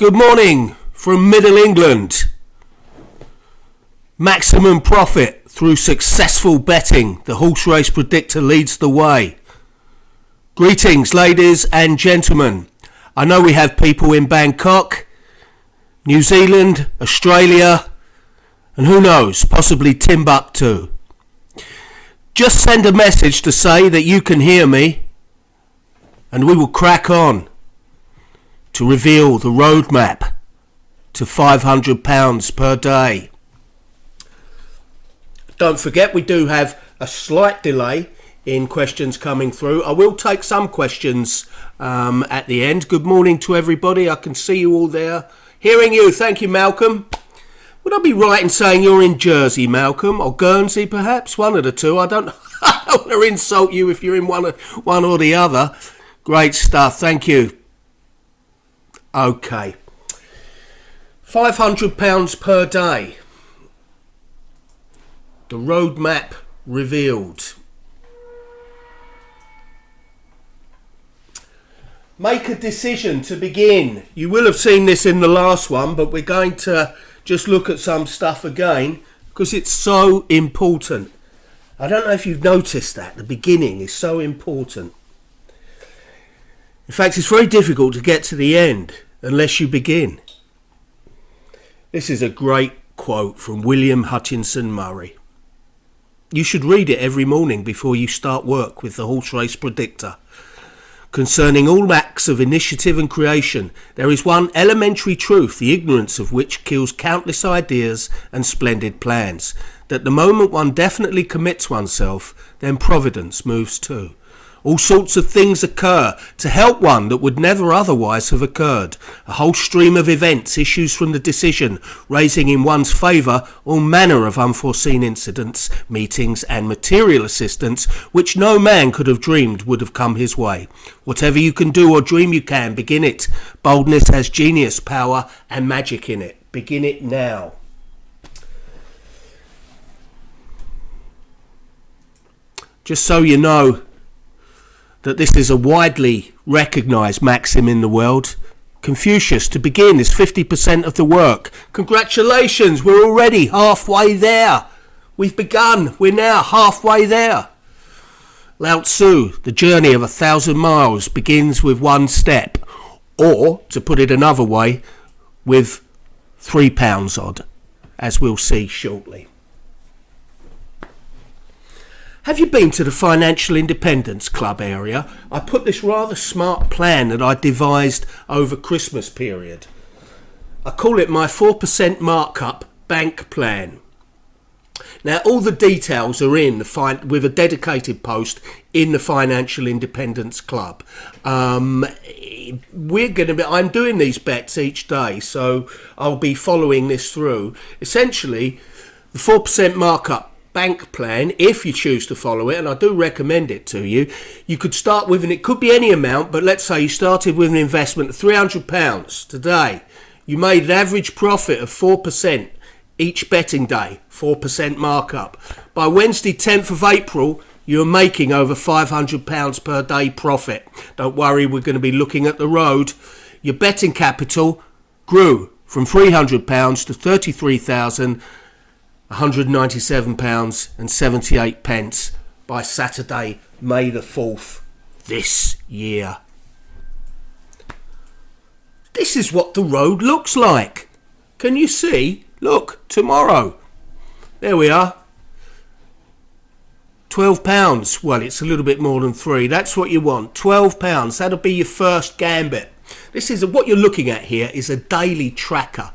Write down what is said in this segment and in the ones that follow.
Good morning from Middle England. Maximum profit through successful betting. The Horse Race Predictor leads the way. Greetings, ladies and gentlemen. I know we have people in Bangkok, New Zealand, Australia, and who knows, possibly Timbuktu. Just send a message to say that you can hear me, and we will crack on to reveal the roadmap to £500 per day. Don't forget, we do have a slight delay in questions coming through. I will take some questions at the end. Good morning to everybody. I can see you all there. Hearing you. Thank you, Malcolm. Would I be right in saying you're in Jersey, Malcolm, or Guernsey, perhaps? One of the two. I don't want to insult you if you're in one or the other. Great stuff. Thank you. Okay. £500 per day. The roadmap revealed. Make a decision to begin. You will have seen this in the last one, but we're going to just look at some stuff again because it's so important. I don't know if you've noticed that. The beginning is so important. In fact, it's very difficult to get to the end unless you begin. This is a great quote from William Hutchinson Murray. You should read it every morning before you start work with the Horse Race Predictor. Concerning all acts of initiative and creation, there is one elementary truth, the ignorance of which kills countless ideas and splendid plans, that the moment one definitely commits oneself, then providence moves too. All sorts of things occur to help one that would never otherwise have occurred. A whole stream of events issues from the decision, raising in one's favour all manner of unforeseen incidents, meetings and material assistance, which no man could have dreamed would have come his way. Whatever you can do or dream you can, begin it. Boldness has genius, power and magic in it. Begin it now. Just so you know that this is a widely recognised maxim in the world. Confucius, to begin, is 50% of the work. Congratulations, we're already halfway there. We've begun, we're now halfway there. Lao Tzu, the journey of 1,000 miles begins with one step, or, to put it another way, with £3 odd, as we'll see shortly. Have you been to the Financial Independence Club area? I put this rather smart plan that I devised over Christmas period. I call it my 4% markup bank plan. Now, all the details are with a dedicated post in the Financial Independence Club. I'm doing these bets each day, so I'll be following this through. Essentially, the 4% markup bank plan, if you choose to follow it, and I do recommend it to you, you could start with, and it could be any amount, but let's say you started with an investment of £300 today. You made an average profit of 4% each betting day, 4% markup. By Wednesday 10th of April, you're making over £500 per day profit. Don't worry, we're going to be looking at the road. Your betting capital grew from £300 to £33,197.78 by Saturday, May the 4th this year. This is what the road looks like. Can you see? Look, tomorrow. There we are. £12. Well, it's a little bit more than 3. That's what you want. £12. That'll be your first gambit. This is what you're looking at here is a daily tracker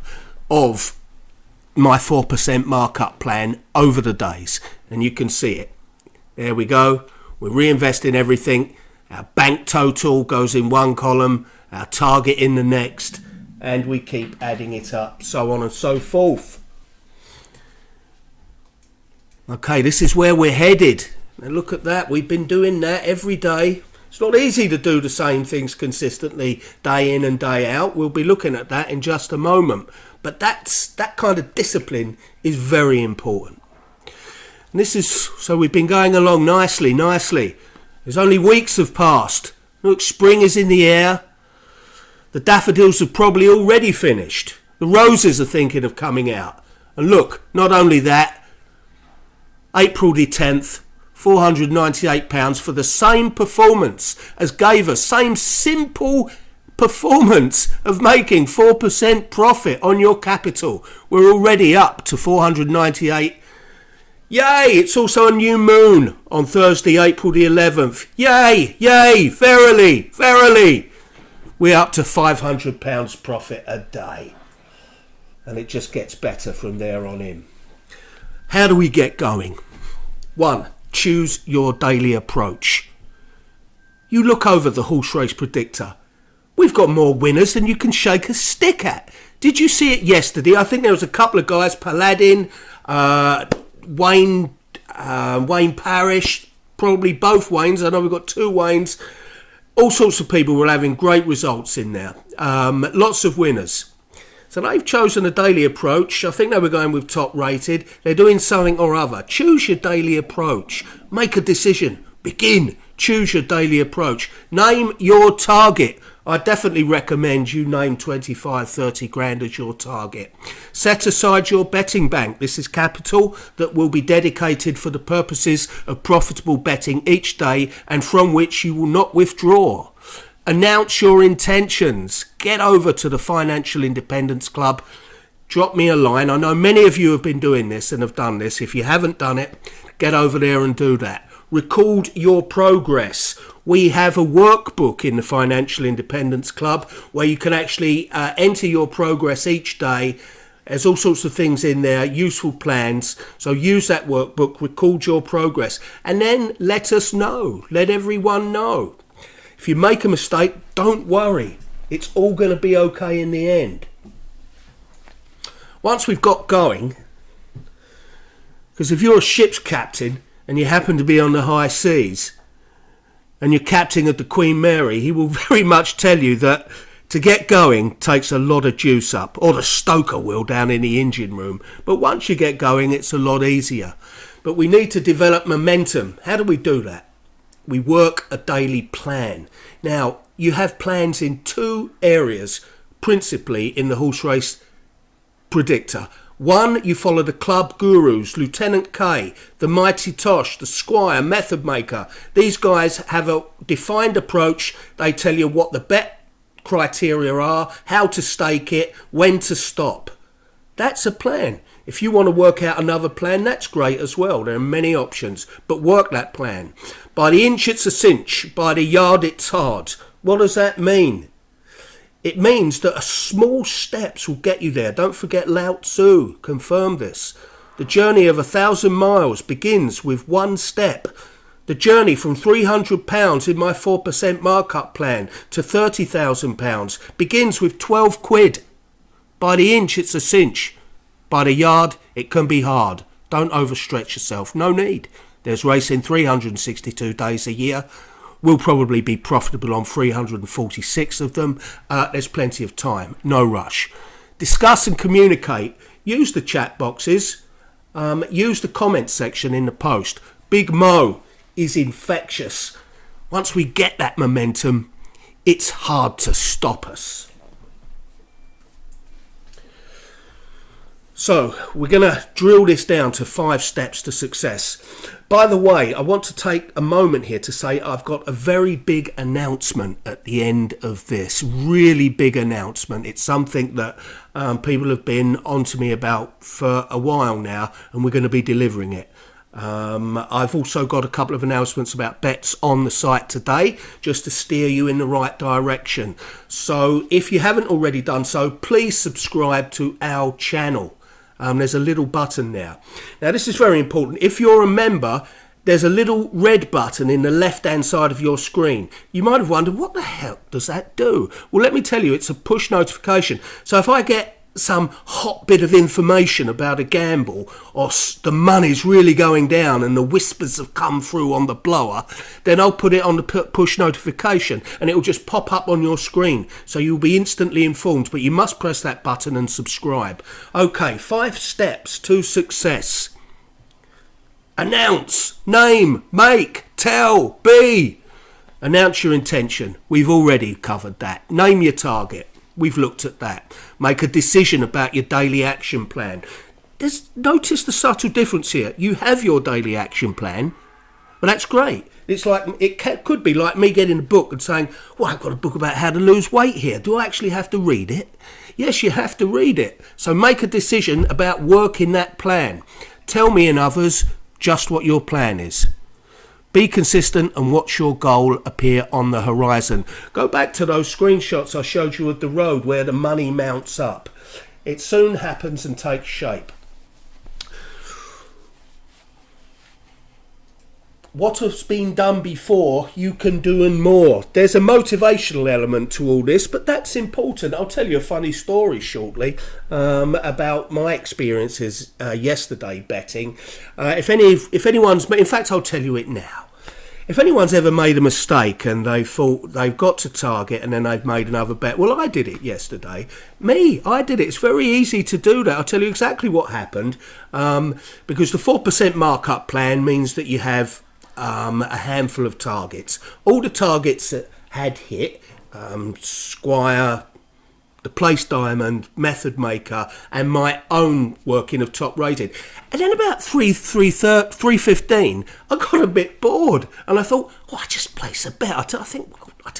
of my 4% markup plan over the days, and you can see it. There we go. We're reinvesting everything. Our bank total goes in one column, our target in the next, and we keep adding it up, so on and so forth. Okay, this is where we're headed. Now look at that. We've been doing that every day. It's not easy to do the same things consistently day in and day out. We'll be looking at that in just a moment. But that kind of discipline is very important. And this is, so we've been going along nicely. There's only weeks have passed. Look, spring is in the air. The The daffodils have probably already finished. The roses are thinking of coming out. And look, not only that, April the 10th, £498 for the same performance as gave us, same simple performance of making 4% profit on your capital. We're already up to 498. Yay! It's also a new moon on Thursday, April the 11th. Yay! Yay! Verily! Verily! We're up to £500 profit a day. And it just gets better from there on in. How do we get going? 1. Choose your daily approach. You look over the Horse Race Predictor. We've got more winners than you can shake a stick at. Did you see it yesterday? I think there was a couple of guys, Paladin, Wayne Parrish, probably both Waynes. I know we've got 2 Waynes. All sorts of people were having great results in there. Lots of winners. So they've chosen a daily approach. I think they were going with top rated. They're doing something or other. Choose your daily approach. Make a decision. Begin. Choose your daily approach. Name your target. I definitely recommend you name 25, 30 grand as your target. Set aside your betting bank. This is capital that will be dedicated for the purposes of profitable betting each day and from which you will not withdraw. Announce your intentions. Get over to the Financial Independence Club. Drop me a line. I know many of you have been doing this and have done this. If you haven't done it, get over there and do that. Record your progress. We have a workbook in the Financial Independence Club where you can actually enter your progress each day. There's all sorts of things in there, useful plans. So use that workbook, record your progress, and then let us know. Let everyone know. If you make a mistake, don't worry. It's all going to be okay in the end. Once we've got going, because if you're a ship's captain and you happen to be on the high seas and you're captain of the Queen Mary, he will very much tell you that to get going takes a lot of juice up, or the stoker will down in the engine room. But once you get going, it's a lot easier. But we need to develop momentum. How do we do that? We work a daily plan. Now, you have plans in 2 areas, principally in the Horse Race Predictor. 1, you follow the club gurus, Lieutenant K, the Mighty Tosh, the Squire, Method Maker. These guys have a defined approach. They tell you what the bet criteria are, how to stake it, when to stop. That's a plan. If you want to work out another plan, that's great as well. There are many options, but work that plan. By the inch, it's a cinch. By the yard, it's hard. What does that mean? It means that small steps will get you there. Don't forget Lao Tzu confirmed this. The journey of 1,000 miles begins with 1 step. The journey from £300 in my 4% markup plan to £30,000 begins with 12 quid. By the inch, it's a cinch. By the yard, it can be hard. Don't overstretch yourself. No need. There's racing 362 days a year. We'll probably be profitable on 346 of them. There's plenty of time. No rush. Discuss and communicate. Use the chat boxes. Use the comment section in the post. Big Mo is infectious. Once we get that momentum, it's hard to stop us. So we're going to drill this down to 5 steps to success. By the way, I want to take a moment here to say I've got a very big announcement at the end of this. Really big announcement. It's something that people have been on to me about for a while now, and we're going to be delivering it. I've also got a couple of announcements about bets on the site today, just to steer you in the right direction. So if you haven't already done so, please subscribe to our channel. There's a little button there. Now this is very important. If you're a member, there's a little red button in the left hand side of your screen. You might have wondered, what the hell does that do? Well, let me tell you, it's a push notification. So if I get some hot bit of information about a gamble, or the money's really going down and the whispers have come through on the blower, then I'll put it on the push notification and it will just pop up on your screen, so you'll be instantly informed. But you must press that button and subscribe. Okay, 5 steps to success. Announce, name, make, tell, be. Announce your intention. We've already covered that. Name your target. We've looked at that. Make a decision about your daily action plan. Notice the subtle difference here. You have your daily action plan, but that's great. It's like could be like me getting a book and saying, well, I've got a book about how to lose weight here. Do I actually have to read it? Yes, you have to read it. So make a decision about working that plan. Tell me and others just what your plan is. Be consistent and watch your goal appear on the horizon. Go back to those screenshots I showed you of the road where the money mounts up. It soon happens and takes shape. What has been done before, you can do and more. There's a motivational element to all this, but that's important. I'll tell you a funny story shortly about my experiences yesterday betting. If anyone's, in fact, I'll tell you it now. If anyone's ever made a mistake and they thought they've got to target and then they've made another bet, well, I did it yesterday. I did it. It's very easy to do that. I'll tell you exactly what happened because the 4% markup plan means that you have a handful of targets. All the targets that had hit, Squire, the Place Diamond, Method Maker, and my own working of Top Rated. And then about 3:15, I got a bit bored, and I thought, I just place a bet. I tell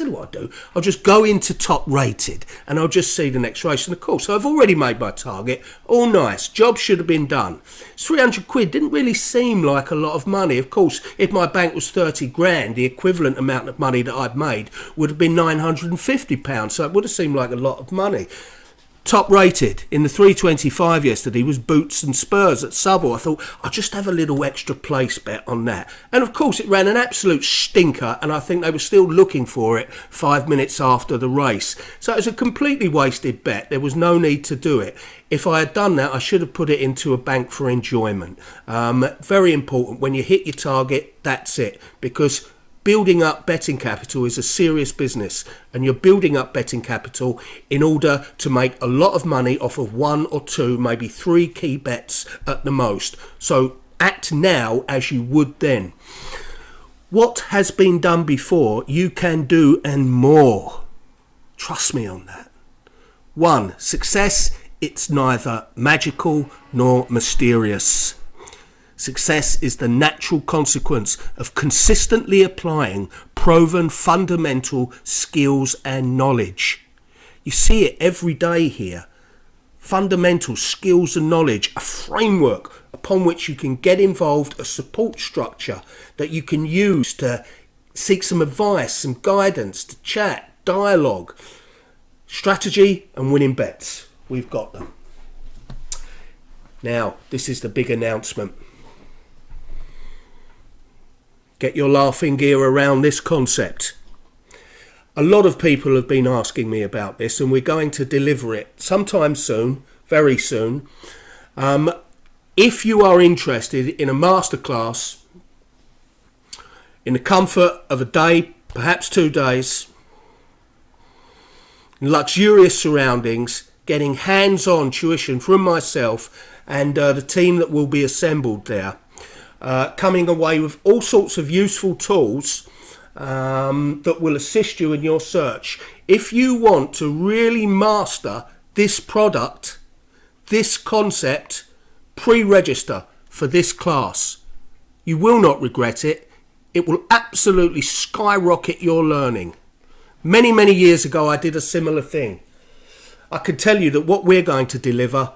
you what I'll do. I'll just go into Top Rated, and I'll just see the next race. And of course, I've already made my target. All nice. Job should have been done. It's 300 quid. Didn't really seem like a lot of money. Of course, if my bank was 30 grand, the equivalent amount of money that I'd made would have been £950. So it would have seemed like a lot of money. Top Rated in the 325 yesterday was Boots and Spurs at Southall. I thought I'll just have a little extra place bet on that. And of course it ran an absolute stinker, and I think they were still looking for it 5 minutes after the race. So it was a completely wasted bet. There was no need to do it. If I had done that, I should have put it into a bank for enjoyment. Very important. When you hit your target, that's it. Because building up betting capital is a serious business, and you're building up betting capital in order to make a lot of money off of 1 or 2, maybe 3 key bets at the most. So act now as you would then. What has been done before, you can do and more. Trust me on that. 1. Success, it's neither magical nor mysterious. Success is the natural consequence of consistently applying proven fundamental skills and knowledge. You see it every day here. Fundamental skills and knowledge, a framework upon which you can get involved, a support structure that you can use to seek some advice, some guidance, to chat, dialogue, strategy and winning bets. We've got them. Now, this is the big announcement. Get your laughing gear around this concept. A lot of people have been asking me about this, and we're going to deliver it sometime soon, very soon. If you are interested in a masterclass in the comfort of a day, perhaps 2 days, in luxurious surroundings, getting hands-on tuition from myself and the team that will be assembled there, coming away with all sorts of useful tools that will assist you in your search. If you want to really master this product, this concept, pre-register for this class. You will not regret it. It will absolutely skyrocket your learning. Many, many years ago, I did a similar thing. I can tell you that what we're going to deliver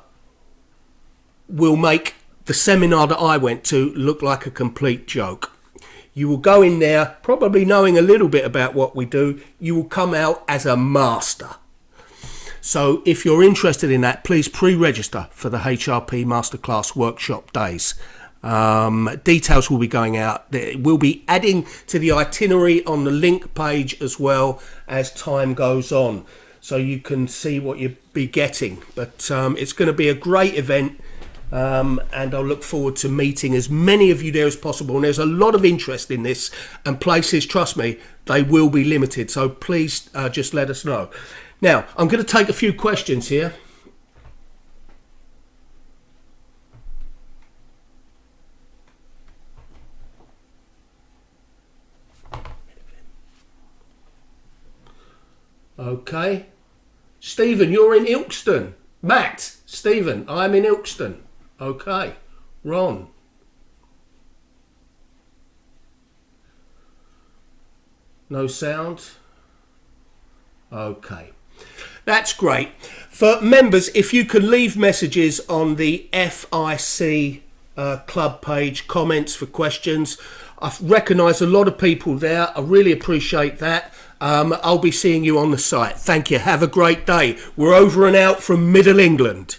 will make the seminar that I went to look like a complete joke. You will go in there probably knowing a little bit about what we do. You will come out as a master. So if you're interested in that, please pre-register for the HRP Masterclass Workshop Days. Details will be going out. We'll be adding to the itinerary on the link page as well as time goes on, so you can see what you'll be getting. But it's going to be a great event. And I'll look forward to meeting as many of you there as possible. And there's a lot of interest in this, and places, trust me, they will be limited. So please just let us know. Now, I'm going to take a few questions here. Okay. Stephen, you're in Ilkeston. Matt, Stephen, I'm in Ilkeston. Okay. Ron. No sound? Okay. That's great. For members, if you can leave messages on the FIC club page, comments for questions. I recognise a lot of people there. I really appreciate that. I'll be seeing you on the site. Thank you. Have a great day. We're over and out from Middle England.